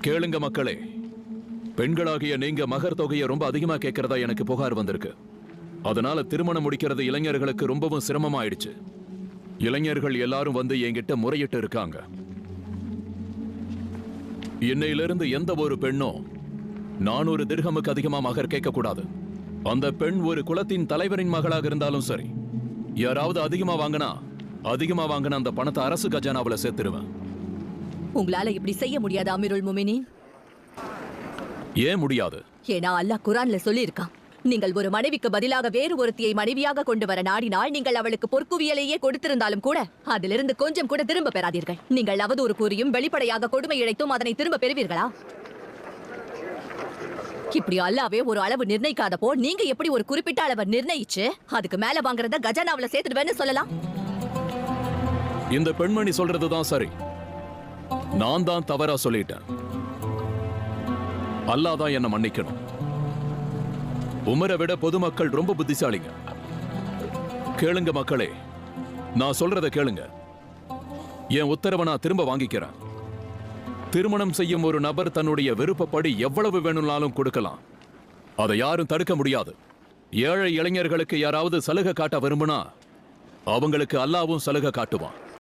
கேளுங்க மக்களே, பெண்களாகிய நீங்க மகர் தொகையை ரொம்ப அதிகமா கேட்கறதா எனக்கு புகார் வந்திருக்கு. அதனால திருமணம் முடிக்கிறது இளைஞர்களுக்கு ரொம்பவும் சிரமமாயிடுச்சு. இளைஞர்கள் எல்லாரும் வந்து என்கிட்ட முறையிட்டு இருக்காங்க. இன்னையிலிருந்து எந்த ஒரு பெண்ணும் 400 திர்ஹமுக்கு அதிகமா மகர் கேட்க கூடாது. அந்த பெண் ஒரு குலத்தின் தலைவரின் மகளாக இருந்தாலும் சரி. யாராவது அதிகமா வாங்கினா அந்த பணத்தை அரசு கஜானாவுல சேர்த்துருவேன். உங்களால இப்படி செய்ய முடியாது அமீருல் முமினீன். ஏன் முடியாது? ஏன்னா அல்லாஹ் குர்ஆன்ல சொல்லியிருக்கான், நீங்கள் ஒரு மனைவிக்கு பதிலாக வேறு ஒருத்தியை மனைவியாக கொண்டு வர நாடினால் நீங்கள் அவளுக்கு பொற்குவியலையே கொடுத்திருந்தாலும் கூட அதிலிருந்து கொஞ்சம் கூட திரும்ப பெறாதீர்கள். நீங்கள் அவதூறு கூறியும் வெளிப்படையாக கொடுமை இழைத்தும் அதனை திரும்ப பெறுவீர்களா? இப்படி அல்லாவே ஒரு அளவு நிர்ணயிக்காதப்போ நீங்க எப்படி ஒரு குறிப்பிட்ட அளவை நிர்ணயிச்சு அதுக்கு மேல வாங்குறத கஜானாவுல சேர்த்துடுவேன்னு சொல்லலாம்? இந்த பெண்மணி சொல்றதுதான் சரி. நான் தான் தவறா சொல்லிட்டேன். அல்லாஹ் தான் என்ன மன்னிக்கணும். உமரை விட பொதுமக்கள் ரொம்ப புத்திசாலிங்க. கேளுங்க மக்களே, நான் சொல்றத கேளுங்க. என் உத்தரவை நான் திரும்ப வாங்கிக்கிறேன். திருமணம் செய்யும் ஒரு நபர் தன்னுடைய விருப்பப்படி எவ்வளவு வேணும்னாலும் கொடுக்கலாம். அதை யாரும் தடுக்க முடியாது. ஏழை இளைஞர்களுக்கு யாராவது சலுகை காட்ட விரும்பினா அவங்களுக்கு அல்லாஹ்வும் சலுகை காட்டுவான்.